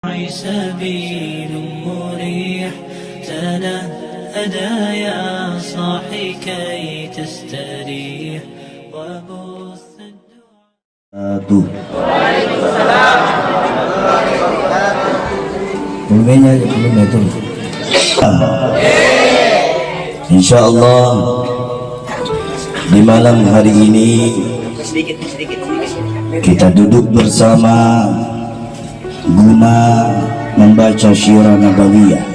سبيل مريح تنهدى يا صاحي كي تستريح وبث Insya Allah di malam hari ini kita duduk bersama guna membaca syirah nabawiyah.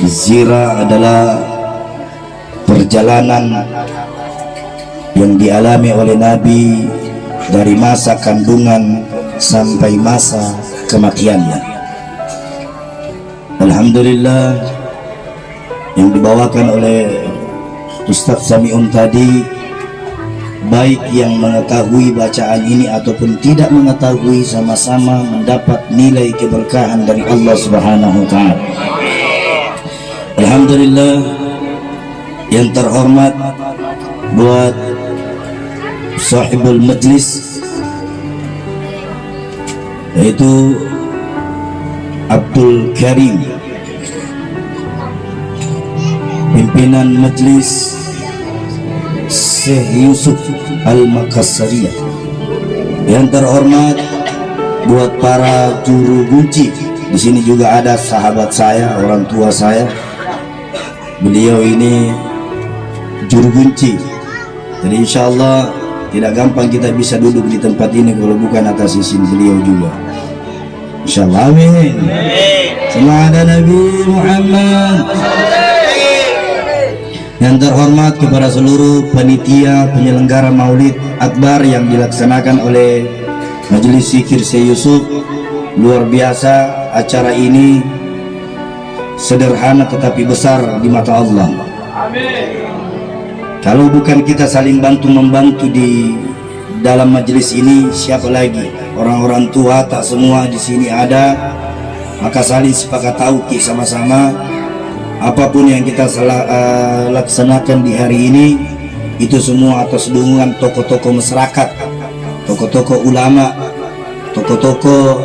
Zira adalah perjalanan yang dialami oleh Nabi dari masa kandungan sampai masa kematiannya. Alhamdulillah, yang dibawakan oleh Ustaz Sami'un tadi, baik yang mengetahui bacaan ini ataupun tidak mengetahui, sama-sama mendapat nilai keberkahan dari Allah Subhanahu wa Ta'ala. Alhamdulillah, yang terhormat buat sahibul majlis, yaitu Abdul Karim, pimpinan majlis Syekh Yusuf Al-Makassariyah. Yang terhormat buat para juru kunci, di sini juga ada sahabat saya, orang tua saya. Beliau ini juru kunci. Jadi insya Allah tidak gampang kita bisa duduk di tempat ini kalau bukan atas izin beliau juga. Insya Allah, amin. Semoga ada Nabi Muhammad. Yang terhormat kepada seluruh panitia penyelenggara Maulid Akbar yang dilaksanakan oleh Majelis Zikir Syekh Yusuf. Luar biasa acara ini, sederhana tetapi besar di mata Allah. Amin. Kalau bukan kita saling bantu-membantu di dalam majelis ini, siapa lagi? Orang-orang tua tak semua di sini ada, maka saling sepakat tauqi sama-sama. Apapun yang kita laksanakan di hari ini, itu semua atas dukungan tokoh-tokoh masyarakat, tokoh-tokoh ulama, tokoh-tokoh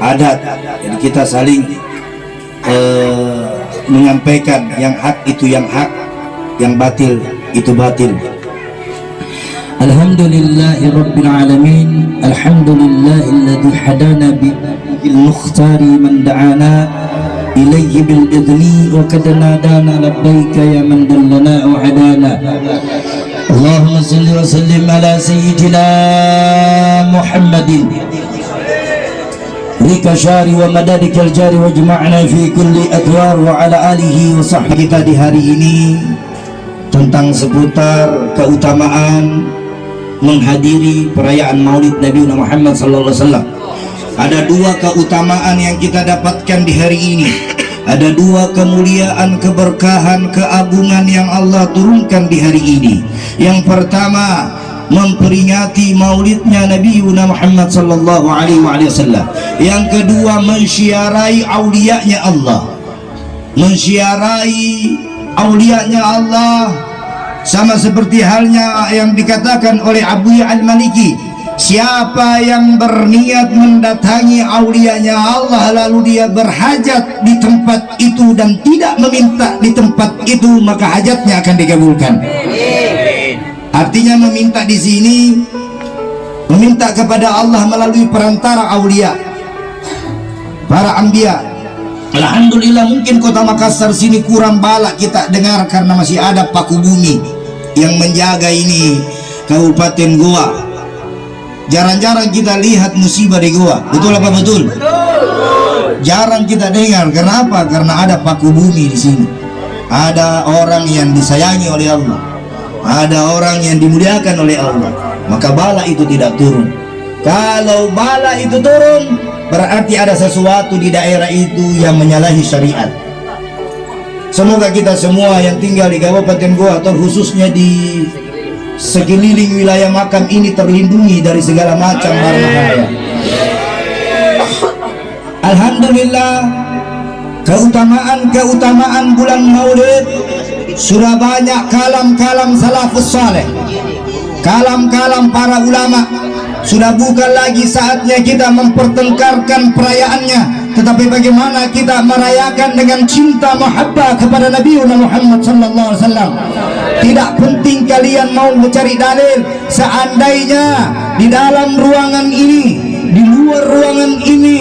adat. Jadi kita saling menyampaikan yang hak itu yang hak, yang batil itu batil. Alhamdulillahi Rabbil Alamin. Alhamdulillahilladzi hadana bil mukhtari man da'ana ilayhi bil idni wa kad nadana labbaika ya man dallana wa hadana. Allahumma salli wa sallim ala sayyidina Muhammadin lika syari wa madadikal jari wa jama'na fi kulli adwar wa ala alihi wa sahbihi. Kita di hari ini tentang seputar keutamaan menghadiri perayaan Maulid Nabi Muhammad sallallahu alaihi wasallam. Ada dua keutamaan yang kita dapatkan di hari ini. Ada dua kemuliaan, keberkahan, keagungan yang Allah turunkan di hari ini. Yang pertama, memperingati maulidnya Nabi Muhammad sallallahu alaihi wasallam. Yang kedua, mensyiarai auliyanya Allah. Mensyiarai auliyanya Allah, sama seperti halnya yang dikatakan oleh Abu Ya'al Maliki, siapa yang berniat mendatangi auliyanya Allah lalu dia berhajat di tempat itu dan tidak meminta di tempat itu, maka hajatnya akan dikabulkan. Artinya meminta di sini, meminta kepada Allah melalui perantara aulia, para anbiya. Alhamdulillah, mungkin kota Makassar sini kurang balak kita dengar karena masih ada Paku Bumi yang menjaga ini Kabupaten Goa. Jarang-jarang kita lihat musibah di Goa. Betul apa betul? Betul. Jarang kita dengar. Kenapa? Karena ada Paku Bumi di sini. Ada orang yang disayangi oleh Allah, ada orang yang dimuliakan oleh Allah, maka bala itu tidak turun. Kalau bala itu turun, berarti ada sesuatu di daerah itu yang menyalahi syariat. Semoga kita semua yang tinggal di Kabupaten Goa, terkhususnya di sekeliling wilayah makam ini, terlindungi dari segala macam bahaya. Alhamdulillah, keutamaan bulan Maulid sudah banyak kalam-kalam salafus saleh, kalam-kalam para ulama, Sudah bukan lagi saatnya kita mempertengkarkan perayaannya, tetapi bagaimana kita merayakan dengan cinta mahabbah kepada Nabi Muhammad sallallahu alaihi wasallam. Tidak penting kalian mau mencari dalil. Seandainya di dalam ruangan ini, di luar ruangan ini,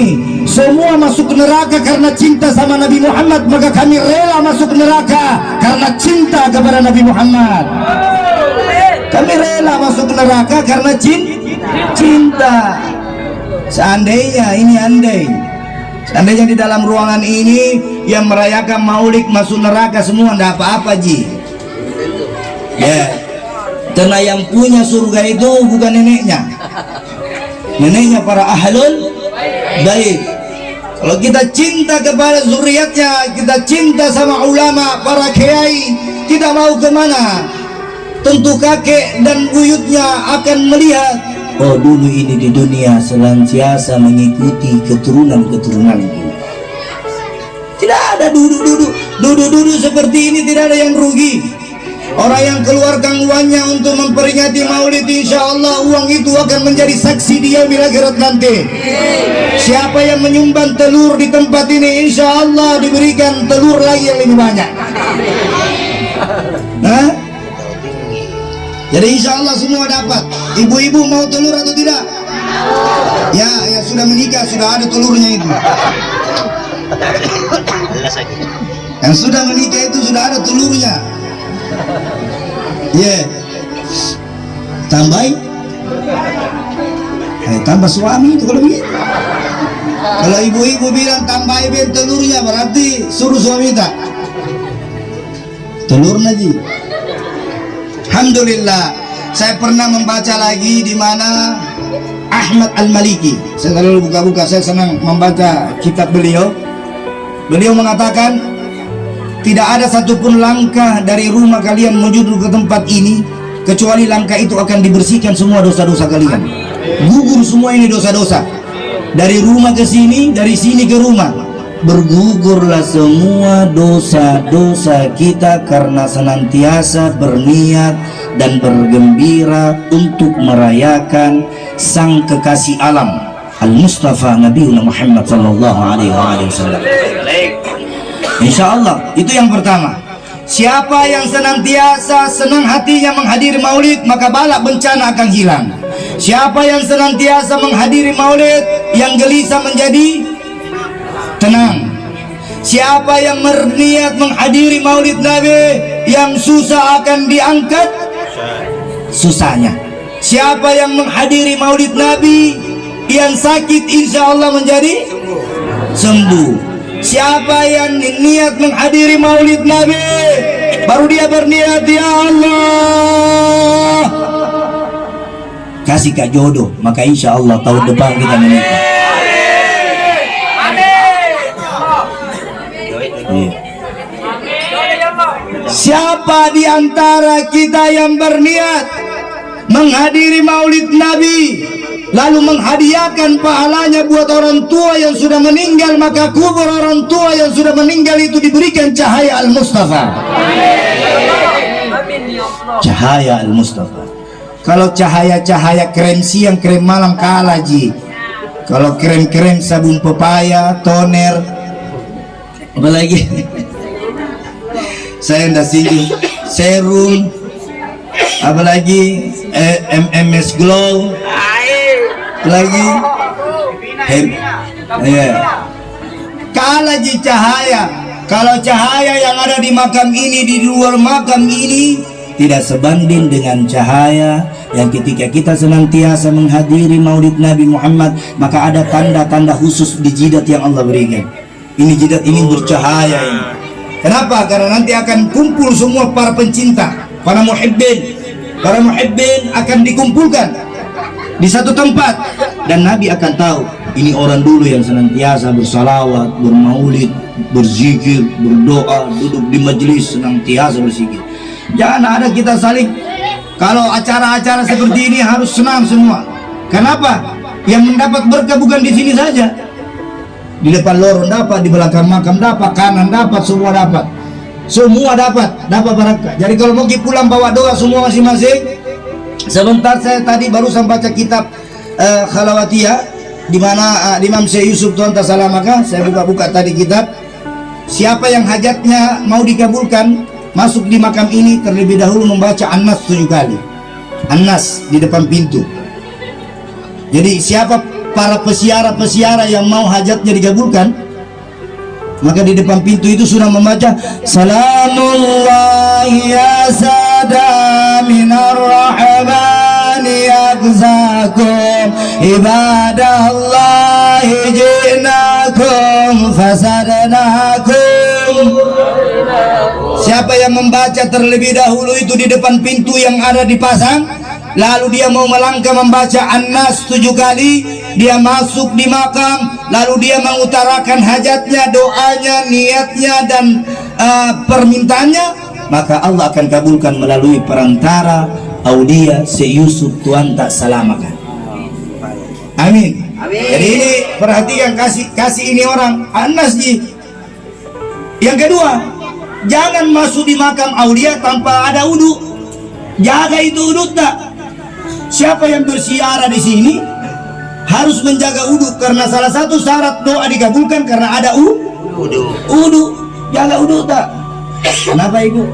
semua masuk neraka karena cinta sama Nabi Muhammad, maka kami rela masuk neraka karena cinta kepada Nabi Muhammad. Kami rela masuk neraka karena cinta. Seandainya, ini andai, seandainya di dalam ruangan ini yang merayakan maulid masuk neraka semua, tidak apa-apa ji. Ya, karena yang punya surga itu bukan neneknya, neneknya para ahlul bait. Kalau kita cinta kepada zuriatnya, kita cinta sama ulama, para kiai, kita mau kemana? Tentu kakek dan buyutnya akan melihat, oh dulu ini di dunia senantiasa mengikuti keturunan-keturunan. Tidak ada duduk seperti ini, tidak ada yang rugi. Orang yang keluarkan uangnya untuk memperingati maulid, insya Allah uang itu akan menjadi saksi dia bila akhirat nanti. Siapa yang menyumbang telur di tempat ini, insya Allah diberikan telur lagi yang lebih banyak. Hah? Jadi insya Allah semua dapat. Ibu-ibu mau telur atau tidak? Ya sudah menikah sudah ada telurnya itu. Yang sudah menikah itu sudah ada telurnya. Tambah suami itu kalau begitu. Kalau ibu-ibu bilang tambahin telurnya, berarti suruh suami tak telur lagi. Alhamdulillah, saya pernah membaca lagi di mana Ahmad Al-Maliki. Saya selalu buka-buka, saya senang membaca kitab beliau. Beliau mengatakan, tidak ada satupun langkah dari rumah kalian menuju ke tempat ini kecuali langkah itu akan dibersihkan semua dosa-dosa kalian. Gugur semua ini dosa-dosa. Dari rumah ke sini, dari sini ke rumah, bergugurlah semua dosa-dosa kita karena senantiasa berniat dan bergembira untuk merayakan sang kekasih alam Al-Mustafa Nabi Muhammad sallallahu alaihi wasallam. Insya Allah itu yang pertama. Siapa yang senantiasa senang hatinya menghadiri maulid, maka bala bencana akan hilang. Siapa yang senantiasa menghadiri maulid, yang gelisah menjadi tenang. Siapa yang berniat menghadiri maulid Nabi, yang susah akan diangkat susahnya. Siapa yang menghadiri maulid Nabi, yang sakit insya Allah menjadi sembuh. Siapa yang niat menghadiri maulid Nabi, baru dia berniat, ya Allah kasih kak jodoh, maka insya Allah tahun depan kita menikah. Siapa di antara kita yang berniat menghadiri maulid Nabi lalu menghadiahkan pahalanya buat orang tua yang sudah meninggal, maka kubur orang tua yang sudah meninggal itu diberikan cahaya Al-Mustafa. Cahaya Al-Mustafa. Kalau cahaya-cahaya krem siang krem malam kalah ji. Kalau krem-krem sabun pepaya, toner, apalagi saya ndak singgung, serum, apalagi MMS Glow, lagi kalah ji cahaya. Kalau cahaya yang ada di makam ini, di luar makam ini tidak sebanding dengan cahaya yang ketika kita senantiasa menghadiri maulid Nabi Muhammad, maka ada tanda-tanda khusus di jidat yang Allah berikan. Ini jidat ini bercahaya ini. Kenapa? Karena nanti akan kumpul semua para pencinta, para muhibbin. Para muhibbin akan dikumpulkan di satu tempat, dan Nabi akan tahu ini orang dulu yang senantiasa bersalawat, bermaulid, berzikir, berdoa, duduk di majelis senantiasa berzikir. Jangan ada kita saling, kalau acara-acara seperti ini harus senang semua. Kenapa? Yang mendapat berkah bukan di sini saja, di depan lorong dapat, di belakang makam dapat, kanan dapat, semua dapat, semua dapat berkah. Jadi kalau mau pulang bawa doa semua masing-masing. Sebentar, saya tadi barusan baca kitab Khalawatiyah, di mana Imam Syekh Yusuf Tuan Tasalamaka, saya buka-buka tadi kitab. Siapa yang hajatnya mau dikabulkan, masuk di makam ini terlebih dahulu membaca An-Nas 7 kali. An-Nas di depan pintu. Jadi siapa para pesiara-pesiara yang mau hajatnya dikabulkan, maka di depan pintu itu sudah membaca Salamullah ya sada minar rahmani yakzakum ibadallahi jinakum fasadnakum. Siapa yang membaca terlebih dahulu itu di depan pintu yang ada dipasang, lalu dia mau melangkah membaca An-Nas 7 kali, dia masuk di makam, lalu dia mengutarakan hajatnya, doanya, niatnya, dan permintaannya, maka Allah akan kabulkan melalui perantara Aulia Syekh Yusuf Tuan Tasalamaka. Amin. Amin. Jadi ini perhatikan, kasih ini orang An-Nas ji. Yang kedua, jangan masuk di makam Aulia tanpa ada wudu. Jaga itu wudu tak. Siapa yang bersiara di sini harus menjaga wudu, karena salah satu syarat doa dikabulkan karena ada wudu. Jaga wudu tak? Kenapa ibu?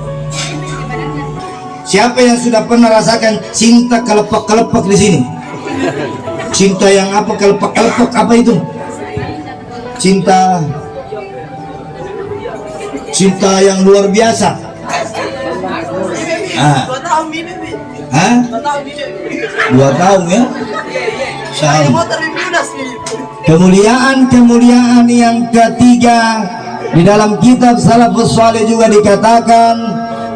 Siapa yang sudah pernah rasakan cinta kelepek-kelepek di sini? Cinta yang apa, kelepek-kelepek apa itu? Cinta yang luar biasa. Ah. 2 tahun ya. Kemuliaan yang ketiga di dalam kitab Salafus Saleh juga dikatakan,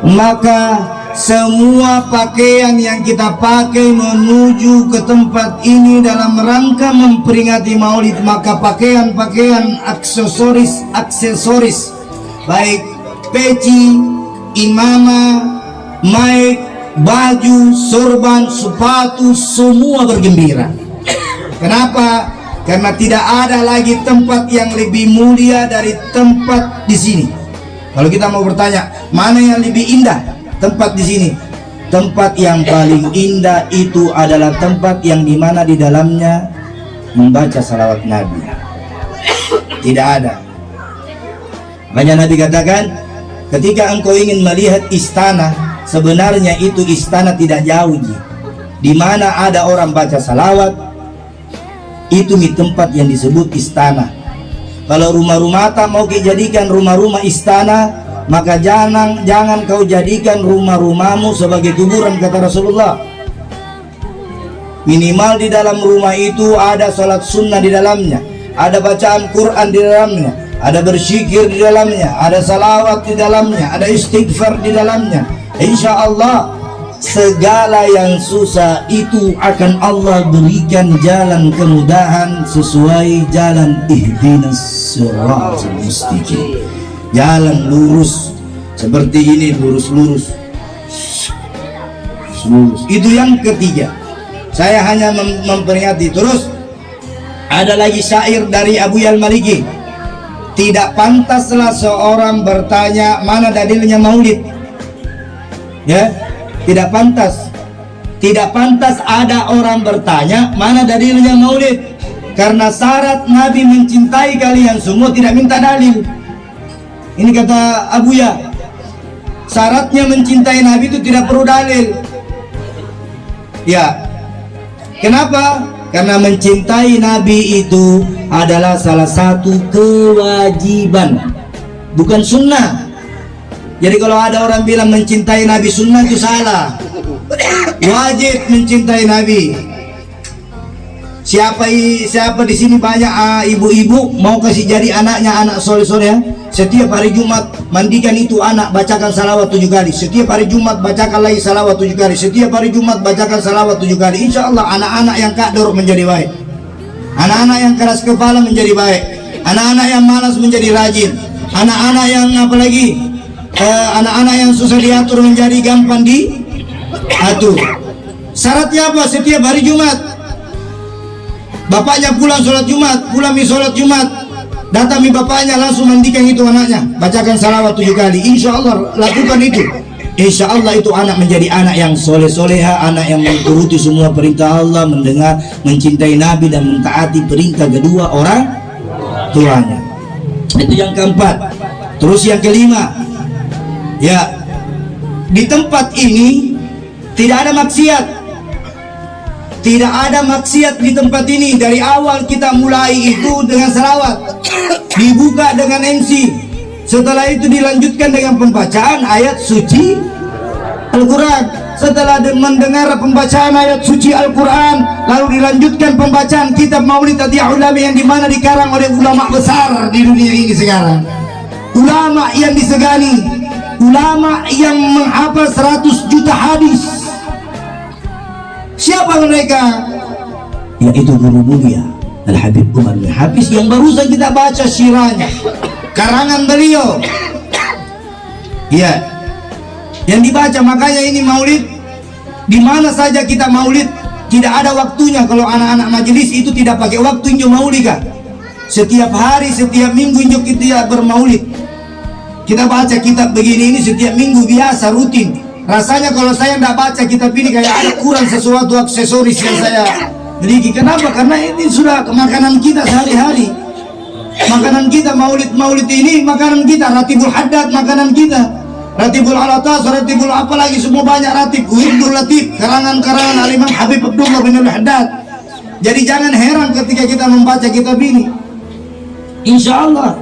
maka semua pakaian yang kita pakai menuju ke tempat ini dalam rangka memperingati Maulid, maka pakaian-pakaian aksesoris baik peci, imamah, mic, baju, sorban, sepatu, semua bergembira. Kenapa? Karena tidak ada lagi tempat yang lebih mulia dari tempat di sini. Kalau kita mau bertanya, mana yang lebih indah? Tempat di sini. Tempat yang paling indah itu adalah tempat yang dimana di dalamnya membaca salawat Nabi. Tidak ada. Makanya Nabi katakan, ketika engkau ingin melihat istana, sebenarnya itu istana tidak jauh, di mana ada orang baca salawat, itu di tempat yang disebut istana. Kalau rumah-rumah tak mau dijadikan rumah-rumah istana, maka jangan kau jadikan rumah-rumahmu sebagai kuburan, kata Rasulullah. Minimal di dalam rumah itu ada salat sunnah di dalamnya, ada bacaan Quran di dalamnya, ada berzikir di dalamnya, ada salawat di dalamnya, ada istighfar di dalamnya. Insya Allah segala yang susah itu akan Allah berikan jalan kemudahan sesuai jalan ihdinas siratal mustaqim, jalan lurus seperti ini, lurus. Itu yang ketiga. Saya hanya memperingati. Terus ada lagi syair dari Abu Al-Maliki, tidak pantaslah seorang bertanya mana dalilnya maulid. Ya, tidak pantas ada orang bertanya mana dalilnya maulid, karena syarat Nabi mencintai kalian semua tidak minta dalil. Ini kata Abuya, syaratnya mencintai Nabi itu tidak perlu dalil. Ya, kenapa? Karena mencintai Nabi itu adalah salah satu kewajiban, bukan sunnah. Jadi kalau ada orang bilang mencintai Nabi sunnah, itu salah. Wajib mencintai Nabi. Siapa di sini banyak ibu-ibu mau kasih jadi anaknya anak soleh-soleh ya? Setiap hari Jumat mandikan itu anak, bacakan salawat 7 kali. Setiap hari Jumat bacakan lagi salawat 7 kali. Setiap hari Jumat bacakan salawat 7 kali. Insya Allah anak-anak yang kador menjadi baik, anak-anak yang keras kepala menjadi baik, anak-anak yang malas menjadi rajin, anak-anak yang apalagi anak-anak yang susah diatur menjadi gampang diatur. Syaratnya apa? Setiap hari Jumat bapaknya pulang sholat Jumat, pulang sholat Jumat, datang bapaknya langsung mandikan itu anaknya, bacakan salawat 7 kali. Insya Allah lakukan itu. insya Allah itu anak menjadi anak yang soleh-soleha, anak yang mengikuti semua perintah Allah, mendengar, mencintai Nabi dan mentaati perintah kedua orang tuanya. Itu yang keempat. Terus yang kelima, ya, di tempat ini tidak ada maksiat. Tidak ada maksiat di tempat ini. Dari awal kita mulai itu dengan salawat, dibuka dengan MC, setelah itu dilanjutkan dengan pembacaan ayat suci Al-Quran. Setelah mendengar pembacaan ayat suci Al-Quran, lalu dilanjutkan pembacaan kitab Maulid Atiyah Ulama yang dimana dikarang oleh ulama besar di dunia ini sekarang. Ulama yang disegani, ulama yang menghafal 100 juta hadis. Siapa mereka? Yaitu guru mulia Al-Habib Umar bin Hafiz yang barusan kita baca sirahnya, karangan beliau. Ya, yang dibaca. Makanya ini maulid, di mana saja kita maulid, tidak ada waktunya. Kalau anak-anak majelis itu tidak pakai waktu injo maulid kan. Setiap hari, setiap minggu injo kita bermaulid. Kita baca kitab begini ini setiap minggu, biasa, rutin. Rasanya kalau saya tidak baca kitab ini kayak ada kurang sesuatu aksesoris yang saya miliki. Kenapa? Karena ini sudah makanan kita sehari-hari. Makanan kita maulid ini, makanan kita Ratibul Haddad, makanan kita Ratibul Alatas, Ratibul apalagi semua banyak ratib, Wirdul Latif, karangan-karangan Al-Imam Habib Abdullah bin Al-Haddad. Jadi jangan heran ketika kita membaca kitab ini. Insya Allah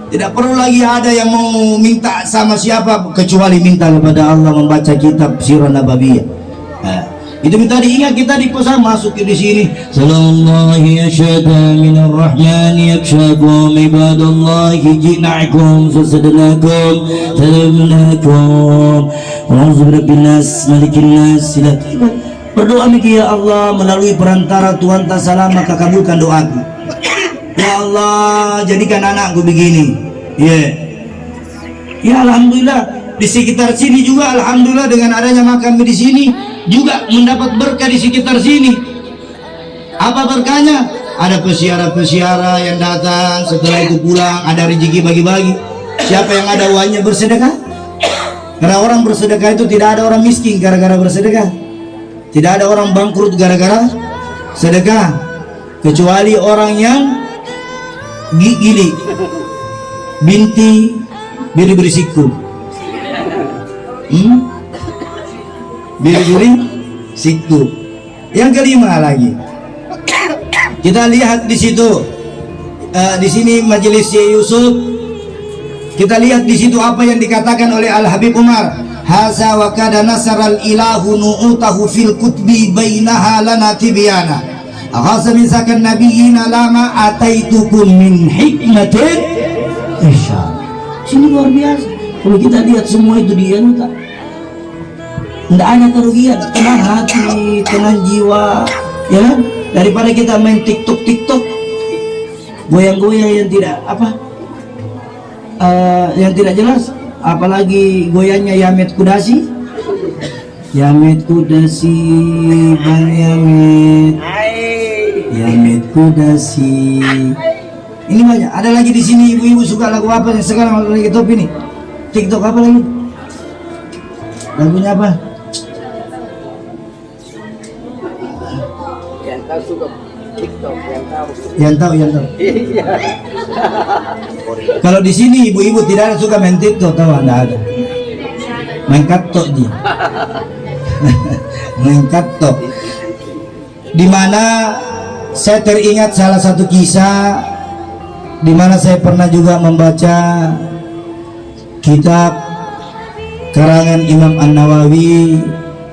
tidak perlu lagi ada yang mau minta sama siapa, kecuali minta kepada Allah membaca kitab Sirah Nabawiyah. Itu minta diingat, kita dipesan masuk di sini. Sallallahu yashada minar rahmani yakshakum ibadallahi ji'nakum fasadnakum salamnakum wa'udzu birabbin nas malikin nas. Berdoa mikir ya Allah melalui perantara Tuhan tak salam, maka kabulkan doaku. Ya Allah, jadikan anakku begini. Ya alhamdulillah, di sekitar sini juga alhamdulillah dengan adanya makam di sini juga mendapat berkah di sekitar sini. Apa berkahnya? Ada pesiara-pesiara yang datang, setelah itu pulang ada rezeki bagi-bagi. Siapa yang ada uangnya bersedekah? Karena orang bersedekah itu tidak ada orang miskin gara-gara bersedekah. Tidak ada orang bangkrut gara-gara sedekah, kecuali orang yang gili binti biri-biri siku. Biri-biri siku. Yang kelima lagi, kita lihat di situ, di sini majelis Yusuf. Kita lihat di situ apa yang dikatakan oleh Al Habib Umar. Haza wa kada nasaral ilahu nu'utahu fil kutbi bainaha lana tibyana. Aghasa min sakan nabiyina lama ataitukum min hikmatin isya'Allah. Sini luar biasa. Kalau kita lihat semua itu dia tak, tidak ada kerugian, tenang hati, tenang jiwa, ya. Daripada kita main TikTok, goyang-goyang yang tidak yang tidak jelas. Apalagi goyangnya Yamet Kudasi, Bang Yamet Kudasi. Ini banyak. Ada lagi di sini ibu-ibu suka lagu apa yang sekarang lagi top ini? TikTok apa lagi? Lagunya apa? Yang tahu suka TikTok, Yang tahu. Kalau di sini ibu-ibu tidak ada suka main TikTok, tahu? Tidak ada. Main katok dia. Main katok. Dimana saya teringat salah satu kisah, dimana saya pernah juga membaca kitab karangan Imam An-Nawawi,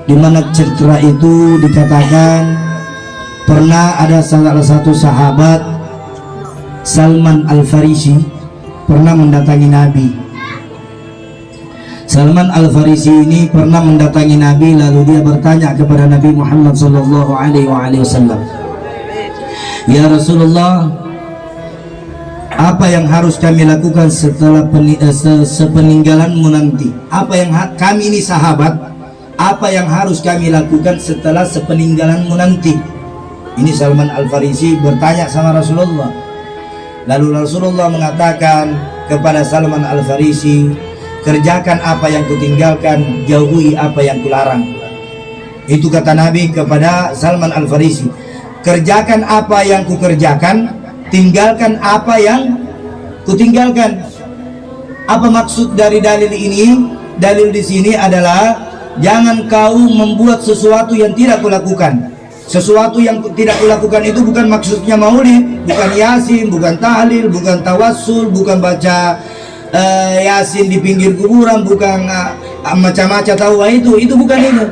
dimana cerita itu dikatakan pernah ada salah satu sahabat Salman Al-Farisi pernah mendatangi Nabi. Salman Al-Farisi ini pernah mendatangi Nabi, lalu dia bertanya kepada Nabi Muhammad SAW, ya Rasulullah, apa yang harus kami lakukan setelah sepeninggalanmu nanti? Apa yang kami ini sahabat, apa yang harus kami lakukan setelah sepeninggalanmu nanti? Ini Salman Al-Farisi bertanya sama Rasulullah. Lalu Rasulullah mengatakan kepada Salman Al-Farisi, kerjakan apa yang kutinggalkan, jauhi apa yang kularang. Itu kata Nabi kepada Salman Al-Farisi, kerjakan apa yang kukerjakan, tinggalkan apa yang kutinggalkan. Apa maksud dari dalil ini? Dalil di sini adalah jangan kau membuat sesuatu yang tidak kulakukan. Sesuatu yang tidak kulakukan itu bukan maksudnya maulid, bukan yasin, bukan tahlil, bukan tawassul, bukan baca yasin di pinggir kuburan, bukan macam-macam tahu itu bukan itu.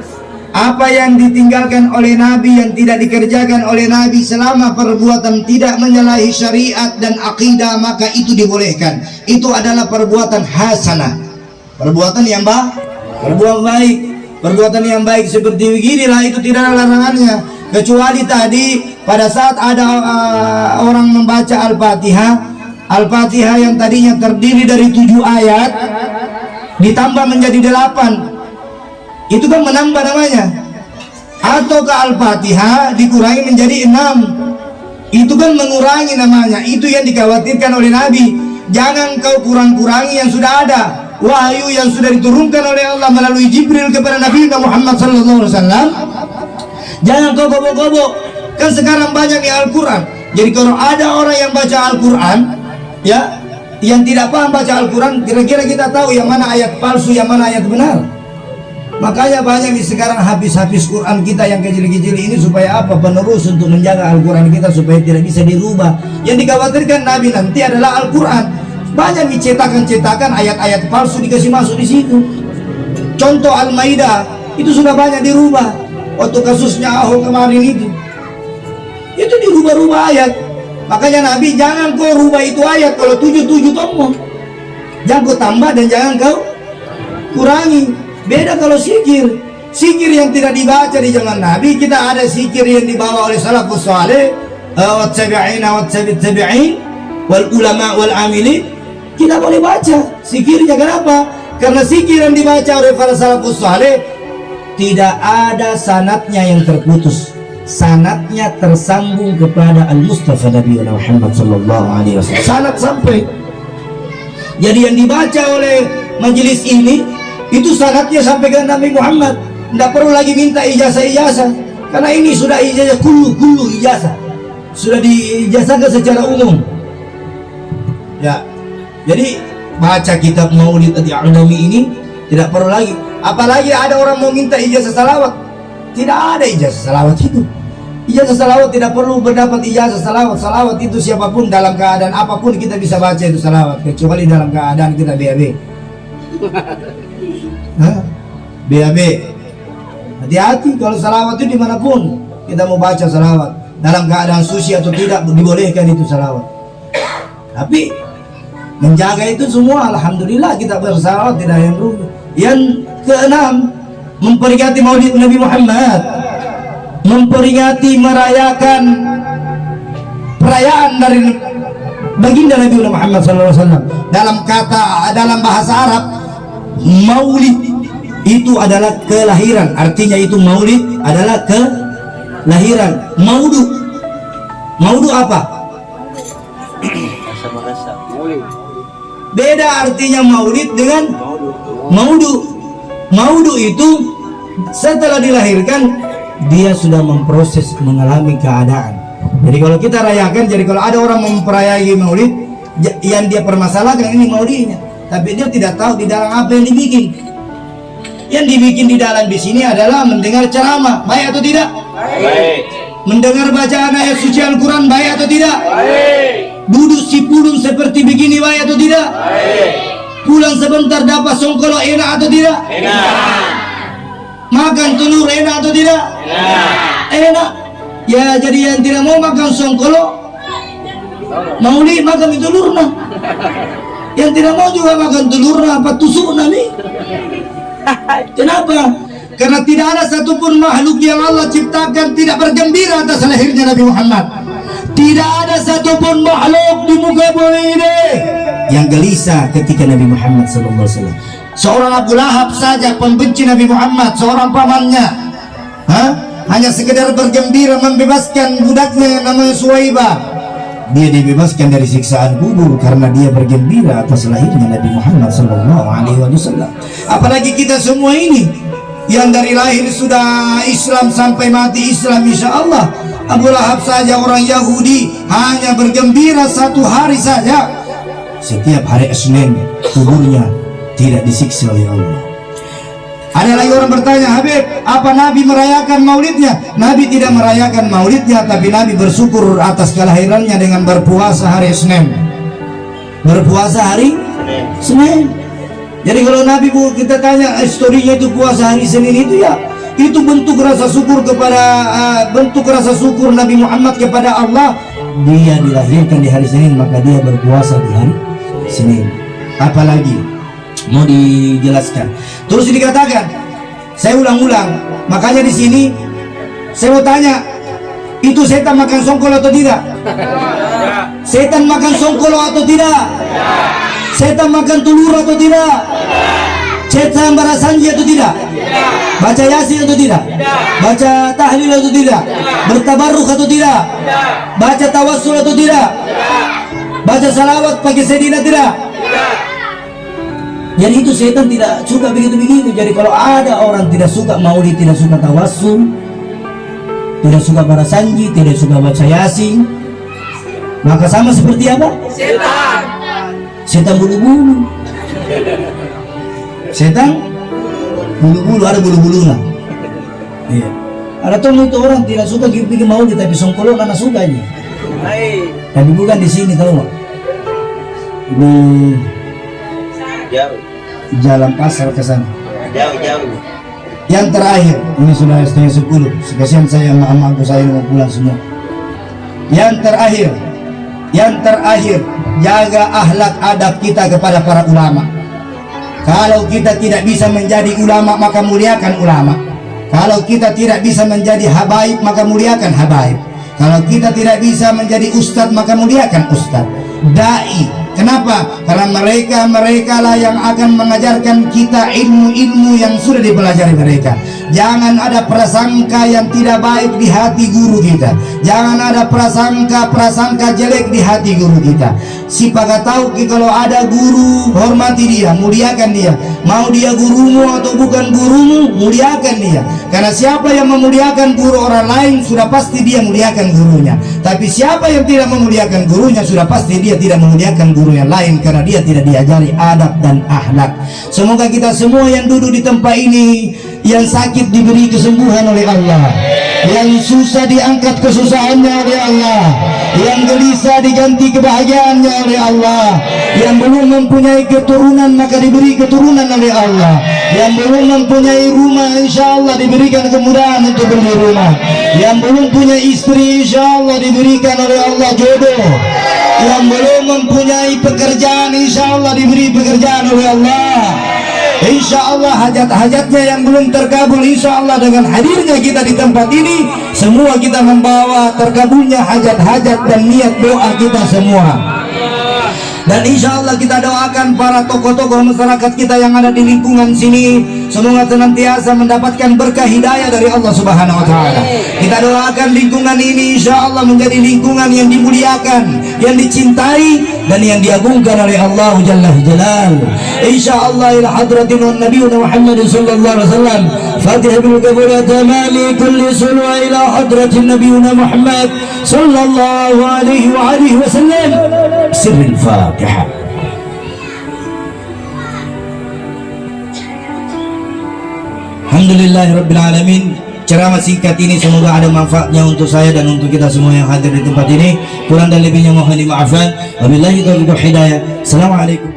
Apa yang ditinggalkan oleh Nabi, yang tidak dikerjakan oleh Nabi selama perbuatan tidak menyalahi syariat dan akidah, maka itu dibolehkan. Itu adalah perbuatan hasanah, perbuatan yang baik. Perbuatan yang baik seperti beginilah, itu tidak ada larangannya. Kecuali tadi pada saat ada orang membaca Al-Fatihah yang tadinya terdiri dari 7 ayat ditambah menjadi 8, itu kan menambah namanya. Atau ke Al-Fatihah dikurangi menjadi 6, itu kan mengurangi namanya. Itu yang dikhawatirkan oleh Nabi. Jangan kau kurang-kurangi yang sudah ada, wahyu yang sudah diturunkan oleh Allah melalui Jibril kepada Nabi Muhammad SAW. Jangan kau gobo-gobo. Kan sekarang banyak yang Al-Quran. Jadi kalau ada orang yang baca Al-Quran, ya, yang tidak paham baca Al-Quran, kira-kira kita tahu yang mana ayat palsu, yang mana ayat benar. Makanya banyak di sekarang habis-habis Quran kita yang kecil-kecil ini supaya apa? Penerus untuk menjaga Al-Quran kita supaya tidak bisa dirubah. Yang dikhawatirkan Nabi nanti adalah Al-Quran. Banyak dicetakan ayat-ayat palsu dikasih masuk di situ. Contoh Al-Maidah itu sudah banyak dirubah. Waktu kasusnya Ahok kemarin itu dirubah-rubah ayat. Makanya Nabi, jangan kau rubah itu ayat. Kalau 7 tombol, jangan kau tambah dan jangan kau kurangi. Beda kalau zikir yang tidak dibaca di zaman Nabi. Kita ada zikir yang dibawa oleh salafus saleh, wattabi'ina wattabi'in wal ulama wal amilin. Kita boleh baca zikirnya. Kenapa? Karena zikir yang dibaca oleh para salafus saleh tidak ada sanadnya yang terputus, sanadnya tersambung kepada Al-Mustafa Nabi Muhammad sallallahu alaihi wasallam. Sanad sampai. Jadi yang dibaca oleh majelis ini itu sanadnya sampai ke Nabi Muhammad. Tidak perlu lagi minta ijazah, karena ini sudah ijazah kullu ijazah, sudah diijazahkan secara umum. Ya, jadi baca kitab Maulid Al-Adawi ini tidak perlu lagi. Apalagi ada orang mau minta ijazah salawat, tidak ada ijazah salawat itu. Ijazah salawat tidak perlu berdapat ijazah salawat. Salawat itu siapapun dalam keadaan apapun kita bisa baca itu salawat, kecuali dalam keadaan kita BAB. BAB. Hati-hati kalau salawat itu dimanapun kita mau baca salawat, dalam keadaan suci atau tidak dibolehkan itu salawat. Tapi menjaga itu semua, alhamdulillah kita bersalawat tidak ada yang rugi. Yang keenam, memperingati Maulid Nabi Muhammad, memperingati merayakan perayaan dari baginda Nabi Muhammad SAW. Dalam bahasa Arab, Maulid itu adalah kelahiran. Artinya itu Maulid adalah kelahiran. Maudu apa? Beda artinya Maulid dengan Maudu itu setelah dilahirkan dia sudah memproses mengalami keadaan. Jadi kalau kita rayakan, jadi kalau ada orang memperayai Maulid, yang dia permasalahkan ini Maulidnya, tapi dia tidak tahu di dalam apa yang dibikin. Yang dibikin di dalam di sini adalah mendengar ceramah, baik atau tidak? Baik. Mendengar bacaan ayat suci Al-Quran, baik atau tidak? Baik. Duduk si pulung seperti begini, baik atau tidak? Baik. Pulang sebentar dapat songkolo, enak atau tidak? Enak. Makan telur enak atau tidak? Enak. Ya, jadi yang tidak mau makan songkolo, Maulid makan telur nah. Yang tidak mau juga makan telur nah, apa tusuk nih? Kenapa? Karena tidak ada satupun makhluk yang Allah ciptakan tidak bergembira atas lahirnya Nabi Muhammad. Tidak ada satupun makhluk di muka bumi ini yang gelisah ketika Nabi Muhammad SAW. Seorang Abu Lahab saja pembenci Nabi Muhammad, seorang pamannya, hanya sekedar bergembira membebaskan budaknya yang namanya Suwaibah. dia dibebaskan dari siksaan kubur karena dia bergembira atas lahirnya Nabi Muhammad SAW. Apalagi kita semua ini yang dari lahir sudah Islam sampai mati Islam, insya Allah. Abu Lahab saja orang Yahudi hanya bergembira 1 hari saja, setiap hari Senin kuburnya tidak disiksa oleh Allah. Ada lagi orang bertanya, Habib, apa Nabi merayakan maulidnya? Nabi tidak merayakan maulidnya, tapi Nabi bersyukur atas kelahirannya dengan berpuasa hari Senin. Berpuasa hari Senin. Jadi kalau Nabi kita tanya historinya itu puasa hari Senin itu, ya itu bentuk rasa syukur Nabi Muhammad kepada Allah. Dia dilahirkan di hari Senin, maka dia berpuasa di hari Senin. Apalagi mau dijelaskan? Terus dikatakan, saya ulang-ulang. Makanya di sini saya mau tanya, itu setan makan songkol atau tidak? Setan makan songkol atau tidak? Setan makan telur atau tidak? Setan barasanji atau tidak? Baca yasin atau tidak? Baca tahlil atau tidak? Bertabarruk atau tidak? Baca tawassul atau tidak? Baca salawat pakai sedina tidak? Jadi itu setan tidak suka begitu-begitu. Jadi kalau ada orang tidak suka maulid, tidak suka tawassul, tidak suka barasanji, tidak suka baca yasin, maka sama seperti apa? Setan. Setan bulu-bulu. Setan bulu-bulu, ada bulu-bulunya. Iya. Ada tuh itu orang tidak suka bikin maulid, tapi songkolon karena suka aja. Tapi bukan di sini, tahu nggak? Ini Jauh. Jalan Pasar ke sana. Jauh. Yang terakhir, ini sudah setengah 10. Sekasian saya sama aku saya mau pulang semua. Yang terakhir, jaga akhlak adab kita kepada para ulama. Kalau kita tidak bisa menjadi ulama, maka muliakan ulama. Kalau kita tidak bisa menjadi habaib, maka muliakan habaib. Kalau kita tidak bisa menjadi ustadz, maka muliakan ustadz. Dai. Kenapa? Karena mereka lah yang akan mengajarkan kita ilmu-ilmu yang sudah dipelajari mereka. Jangan ada prasangka yang tidak baik di hati guru kita. Jangan ada prasangka jelek di hati guru kita. Siapa tahu kalau ada guru, hormati dia, muliakan dia. Mau dia gurumu atau bukan gurumu, muliakan dia. Karena siapa yang memuliakan guru orang lain, sudah pasti dia muliakan gurunya. Tapi siapa yang tidak memuliakan gurunya, sudah pasti dia tidak memuliakan guru yang lain, karena dia tidak diajari adab dan akhlak. Semoga kita semua yang duduk di tempat ini, yang sakit diberi kesembuhan oleh Allah, yang susah diangkat kesusahannya oleh Allah, yang gelisah diganti kebahagiaannya oleh Allah, yang belum mempunyai keturunan maka diberi keturunan oleh Allah, yang belum mempunyai rumah insya Allah diberikan kemudahan untuk beli rumah, yang belum punya istri insya Allah diberikan oleh Allah jodoh, yang belum mempunyai pekerjaan insya Allah diberi pekerjaan oleh Allah. Insya Allah hajat-hajatnya yang belum terkabul, insya Allah dengan hadirnya kita di tempat ini, semua kita membawa terkabulnya hajat-hajat dan niat doa kita semua. Dan insya Allah kita doakan para tokoh-tokoh masyarakat kita yang ada di lingkungan sini, semoga senantiasa mendapatkan berkah hidayah dari Allah Subhanahu wa Ta'ala. Kita doakan lingkungan ini insya Allah menjadi lingkungan yang dimuliakan, yang dicintai, dan yang diagungkan oleh Allah Jalla Jalal. Insya Allah ila hadratin Nabi Muhammad sallallahu alaihi wasallam. Fatihah bil qabul tamali kulli sulwa ila hadratin Nabi Muhammad sallallahu alaihi wa alihi wasallam. Sirrul Fatihah. Alhamdulillahirabbil alamin. Ceramah singkat ini semoga ada manfaatnya untuk saya dan untuk kita semua yang hadir di tempat ini. Kurang dan lebihnya mohon dimaafkan. Wabillahi taufiq wal hidayah. Assalamualaikum.